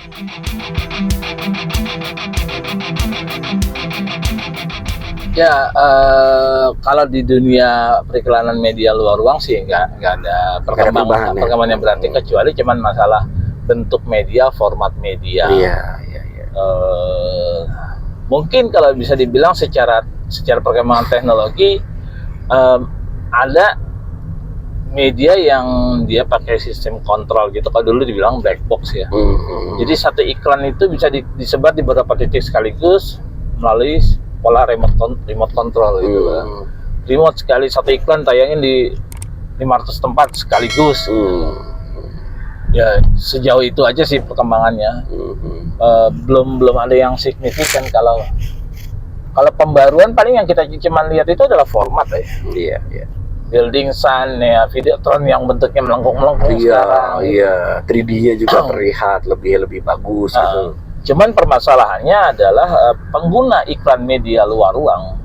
Ya, kalau di dunia periklanan media luar ruang sih nggak ada perkembangan yang berarti, kecuali cuman masalah bentuk media, format media. Iya. Mungkin kalau bisa dibilang secara perkembangan teknologi, ada media yang dia pakai sistem kontrol gitu. Kalau dulu dibilang black box ya. Jadi satu iklan itu bisa disebar di beberapa titik sekaligus melalui pola remote control gitu lah. Remote sekali satu iklan tayangin di 500 tempat sekaligus. Ya sejauh itu aja sih perkembangannya. Belum ada yang signifikan. Kalau pembaruan paling yang kita cuma lihat itu adalah format ya. Iya. Building Sun ya, Videotron yang bentuknya melengkung sekarang. Iya, 3D-nya juga terlihat lebih bagus gitu. Cuman permasalahannya adalah pengguna iklan media luar ruang,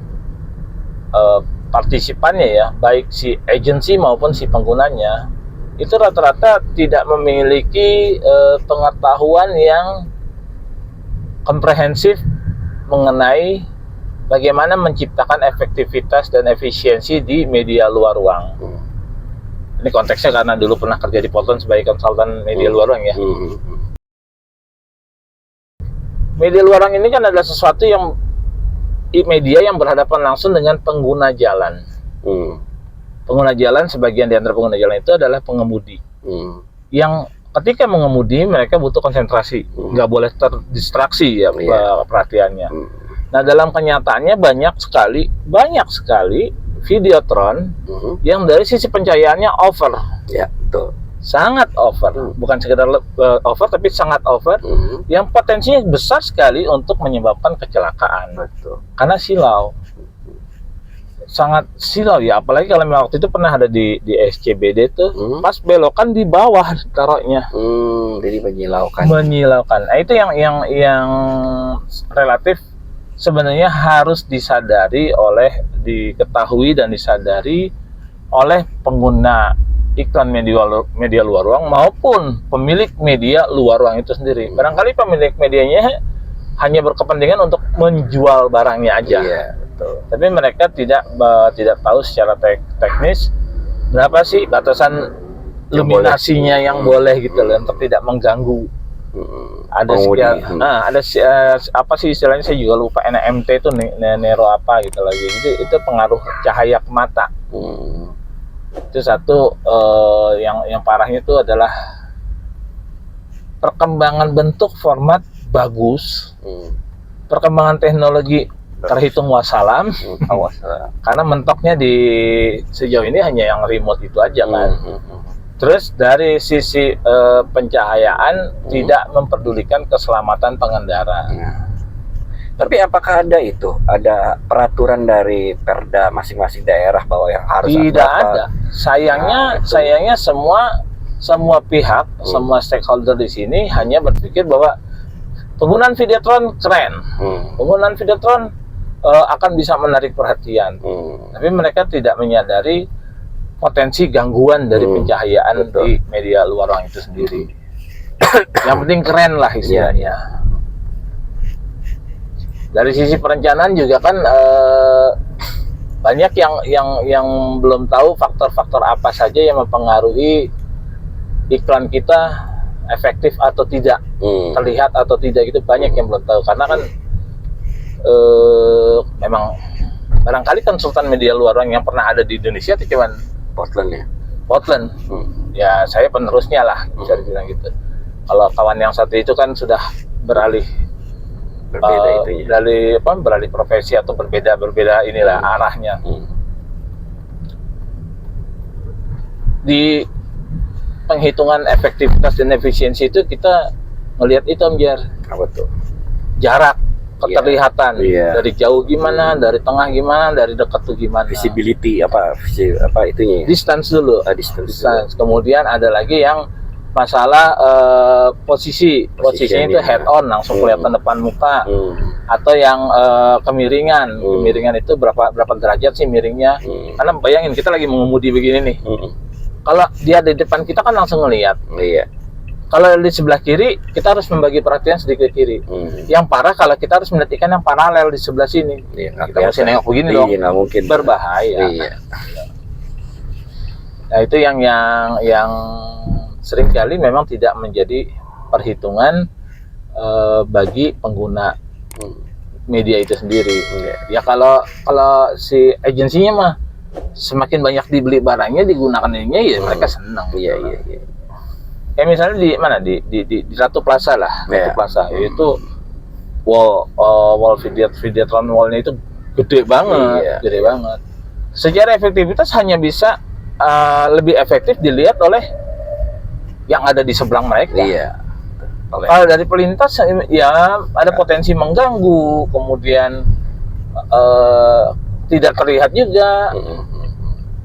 partisipannya ya, baik si agensi maupun si penggunanya, itu rata-rata tidak memiliki pengetahuan yang komprehensif mengenai bagaimana menciptakan efektivitas dan efisiensi di media luar ruang. Ini konteksnya karena dulu pernah kerja di Portland sebagai konsultan media luar ruang ya. Media luar ruang ini kan adalah sesuatu yang media yang berhadapan langsung dengan pengguna jalan. Pengguna jalan, sebagian di antara pengguna jalan itu adalah pengemudi. Yang ketika mengemudi mereka butuh konsentrasi, nggak boleh terdistraksi ya perhatiannya. Nah dalam kenyataannya banyak sekali Videotron yang dari sisi pencahayaannya over. Ya betul. Sangat over, bukan sekedar over tapi sangat over, yang potensinya besar sekali untuk menyebabkan kecelakaan. Betul. Karena silau, sangat silau ya. Apalagi kalau waktu itu pernah ada di SCBD tuh, pas belokan di bawah taruhnya. Jadi menyilaukan. Nah itu yang relatif sebenarnya harus diketahui dan disadari oleh pengguna iklan media luar ruang maupun pemilik media luar ruang itu sendiri. Barangkali pemilik medianya hanya berkepentingan untuk menjual barangnya aja. Iya, betul. Tapi mereka tidak tahu secara teknis berapa sih batasan luminasinya yang boleh gitu loh, untuk tidak mengganggu. Ada sekian, apa sih istilahnya, saya juga lupa, NMT itu nero apa gitu lagi. Jadi itu pengaruh cahaya ke mata. Itu satu. Yang parahnya itu adalah perkembangan bentuk format bagus, perkembangan teknologi terhitung wassalam, karena mentoknya di sejauh ini hanya yang remote itu aja kan. Terus dari sisi pencahayaan tidak memperdulikan keselamatan pengendara. Tapi apakah ada peraturan dari Perda masing-masing daerah bahwa yang harus? Tidak ada. Sayangnya semua pihak, semua stakeholder di sini hanya berpikir bahwa penggunaan Videotron keren, penggunaan Videotron akan bisa menarik perhatian. Tapi mereka tidak menyadari potensi gangguan dari pencahayaan di media luar ruang itu sendiri. Yang penting keren lah istilahnya. Dari sisi perencanaan juga kan banyak yang belum tahu faktor-faktor apa saja yang mempengaruhi iklan kita efektif atau tidak, terlihat atau tidak, itu banyak yang belum tahu. Karena kan memang barangkali konsultan media luar ruang yang pernah ada di Indonesia itu cuman Portland ya. Portland. Ya saya penerusnya lah, bisa dibilang gitu. Kalau kawan yang satu itu kan sudah beralih beralih profesi atau berbeda inilah arahnya. Di penghitungan efektivitas dan efisiensi itu kita melihat itu, Om Jar. Apa tuh? Jarak, keterlihatan, dari jauh gimana, dari tengah gimana, dari dekat tuh gimana. Visibility apa itunya? Distance dulu. Distance. Kemudian ada lagi yang masalah posisinya itu head on, langsung kelihatan depan muka, atau yang kemiringan. Kemiringan itu berapa derajat sih miringnya? Karena bayangin kita lagi mengemudi begini nih. Kalau dia di depan kita kan langsung ngelihat. kalau di sebelah kiri kita harus membagi perhatian sedikit ke kiri. Yang parah kalau kita harus melihat yang paralel di sebelah sini. Iya, Kita mesti nengok begini dong. Iya, nggak mungkin. Berbahaya. Iya. Nah itu yang seringkali memang tidak menjadi perhitungan bagi pengguna media itu sendiri. Ya kalau si agensinya mah semakin banyak dibeli barangnya, digunakan ininya, ya mereka senang. Iya. Kayak misalnya di mana di Ratu Plaza lah, Ratu Plaza itu wall Videotron wallnya itu gede banget, gede banget. Secara efektivitas hanya bisa lebih efektif dilihat oleh yang ada di seberang mereka. Iya. Kalau dari pelintas ya ada potensi mengganggu, kemudian tidak terlihat juga,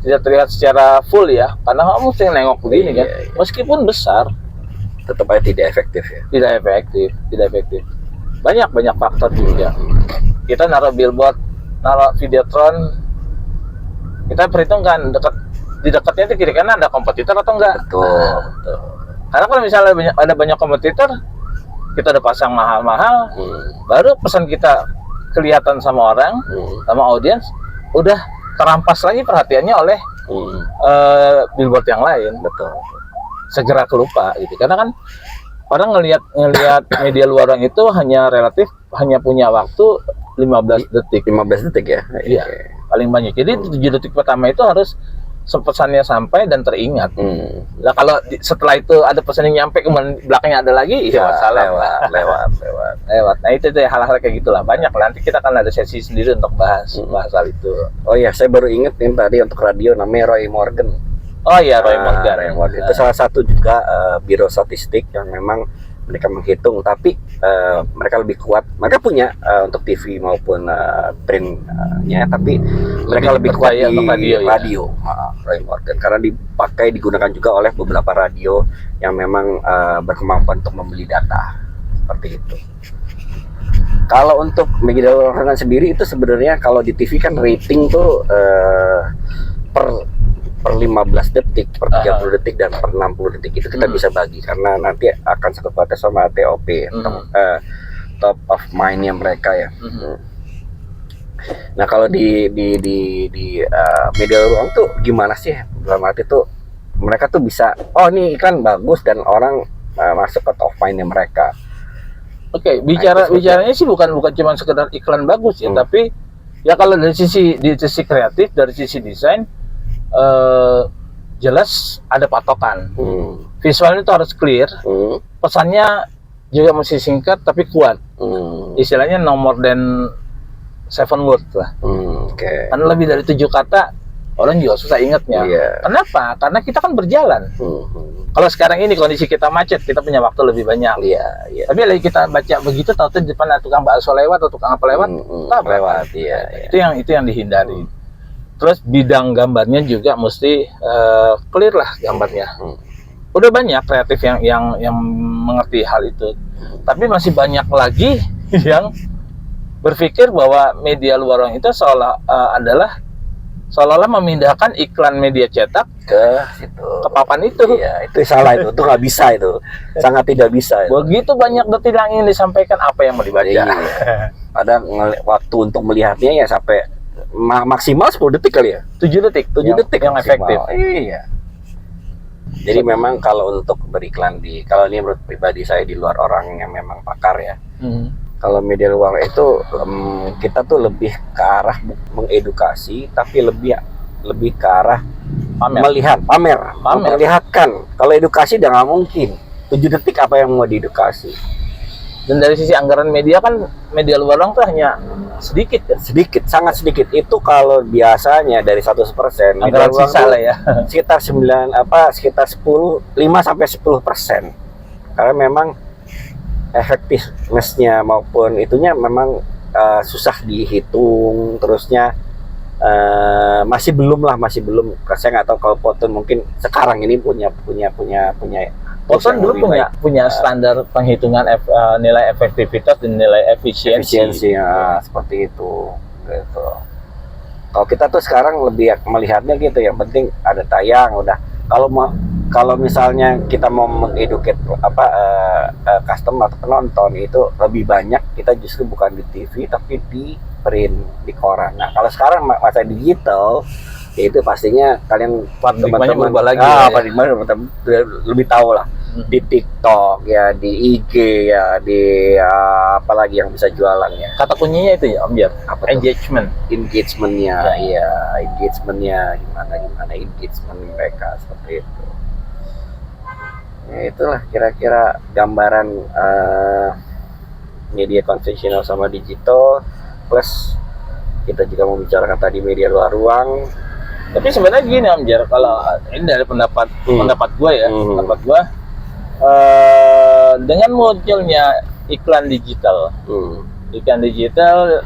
tidak terlihat secara full ya, karena kamu mesti nengok begini kan, meskipun besar, tetap aja tidak efektif ya. Tidak efektif. Banyak faktor juga. Kita naruh billboard, naruh Videotron, kita perhitungkan di dekatnya itu kiri kanan ada kompetitor atau enggak. Betul. Karena kalau misalnya ada banyak kompetitor, kita udah pasang mahal-mahal, baru pesan kita kelihatan sama orang, sama audiens, udah terampas lagi perhatiannya oleh billboard yang lain. Betul. Segera kelupa gitu. Karena kan orang ngelihat media luar itu hanya punya waktu 15 detik. 15 detik ya? Iya, paling banyak. Jadi 7 detik pertama itu harus pesannya sampai dan teringat. Nah kalau setelah itu ada pesan yang nyampe, kemudian belakangnya ada lagi, ya lewat. Nah itu hal-hal kayak gitulah, banyak lah. Nanti kita akan ada sesi sendiri untuk bahas hal itu. Oh iya, saya baru inget nih tadi untuk radio namanya Roy Morgan. Oh iya, Roy Morgan. Itu salah satu juga biro statistik yang memang mereka menghitung, tapi mereka lebih kuat. Mereka punya untuk TV maupun printnya, tapi mereka lebih kuat di radio. Roy Morgan, karena digunakan juga oleh beberapa radio yang memang berkemampuan untuk membeli data seperti itu. Kalau untuk media luar sendiri itu sebenarnya kalau di TV kan rating tuh per 15 detik, per 30 detik, dan per 60 detik itu kita bisa bagi, karena nanti akan satu paket sama TOP, top of mind-nya mereka ya. Nah kalau di media ruang tuh gimana sih? Dalam arti tuh mereka tuh bisa, oh ini iklan bagus dan orang masuk ke top of mind-nya mereka. Oke, bicaranya sih bukan cuma sekedar iklan bagus ya, tapi ya kalau dari sisi kreatif, dari sisi desain, jelas ada patokan. Visualnya itu harus clear, pesannya juga mesti singkat tapi kuat. Istilahnya no more than 7 words lah. Karena lebih dari 7 kata orang juga susah ingatnya. Kenapa? Karena kita kan berjalan. Kalau sekarang ini kondisi kita macet, kita punya waktu lebih banyak. Tapi lagi kita baca begitu, tahu-tahu di depan ada tukang bakso lewat atau tukang apa lewat, lewat. Itu yang dihindari. Terus bidang gambarnya juga mesti clear lah gambarnya. Udah banyak kreatif yang mengerti hal itu, tapi masih banyak lagi yang berpikir bahwa media luar itu seolah-olah memindahkan iklan media cetak ke papan itu. Iya, itu salah, itu nggak bisa, itu sangat tidak bisa. Begitu banyak detil yang ingin disampaikan, apa yang mau dibaca. Ada waktu untuk melihatnya ya sampai maksimal 10 detik kali ya. 7 detik yang efektif. Iya. Jadi memang kalau untuk beriklan kalau ini menurut pribadi saya, di luar orang yang memang pakar ya. Kalau media luar itu kita tuh lebih ke arah mengedukasi, tapi lebih ke arah pamer. Memperlihatkan. Kalau edukasi udah nggak mungkin. 7 detik apa yang mau diedukasi? Dan dari sisi anggaran media kan, media luar tuh hanya sedikit kan? Sangat sedikit. Itu kalau biasanya dari 100%, anggaran sisa lah ya. Sekitar 5-10%. Karena memang effectiveness-nya maupun itunya memang susah dihitung, terusnya masih belum. Saya nggak tahu kalau Poton mungkin sekarang ini punya Poton dulu punya standar penghitungan nilai efektivitas dan nilai efisiensi ya, seperti itu gitu. Kalau kita tuh sekarang lebih melihatnya gitu, yang penting ada tayang udah. Kalau kalau misalnya kita mau mengeduket customer atau penonton, itu lebih banyak kita justru bukan di TV tapi di print, di koran. Nah kalau sekarang masa digital, ya itu pastinya kalian Paradigmanya teman-teman berubah lagi ya. paradigma teman-teman lebih tahu lah. Di TikTok ya, di IG ya, di apalagi yang bisa jualan ya. Kata kuncinya itu ya Om Jar, Apa tuh? engagementnya. Ya, engagementnya gimana engagement mereka seperti itu. Ya itulah kira-kira gambaran media konvensional sama digital, plus kita juga membicarakan tadi media luar ruang. Tapi sebenarnya gini Om Jar, kalau ini dari pendapat gue ya, pendapat gue, dengan munculnya iklan digital,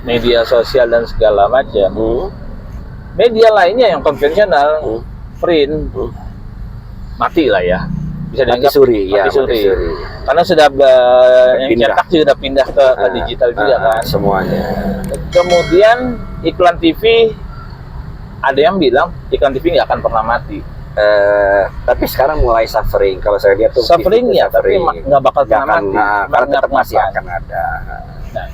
media sosial dan segala macam, media lainnya yang konvensional, print, mati lah ya, bisa dianggap mati suri. Karena sudah yang cetak sudah pindah ke digital juga kan. Semuanya. Kemudian iklan TV, ada yang bilang iklan TV nggak akan pernah mati. Tapi sekarang mulai suffering. Kalau saya lihat tuh suffering ya, tapi nggak bakal pernah mati. Karena tetap masih akan ada. Nah,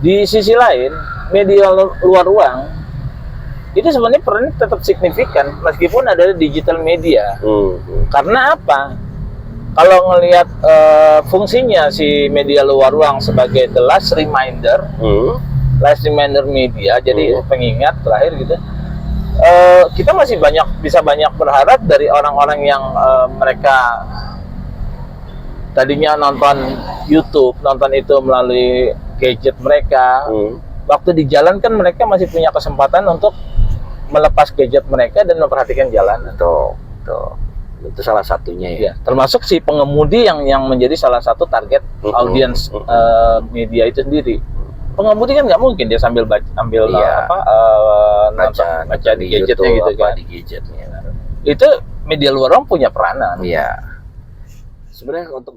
di sisi lain, media luar ruang itu sebenarnya peran tetap signifikan meskipun ada digital media. Karena apa? Kalau ngelihat fungsinya si media luar ruang sebagai the last reminder media, jadi pengingat terakhir gitu. Kita masih bisa banyak berharap dari orang-orang yang mereka tadinya nonton YouTube, nonton itu melalui gadget mereka. Waktu di jalan kan mereka masih punya kesempatan untuk melepas gadget mereka dan memperhatikan jalanan. Itu salah satunya ya. Termasuk si pengemudi yang menjadi salah satu target audiens media itu sendiri. Pengemudi kan nggak mungkin dia sambil baca di gadgetnya gitu kan. Di gadgetnya. Itu media luar ruang punya peranan. Iya. Sebenarnya untuk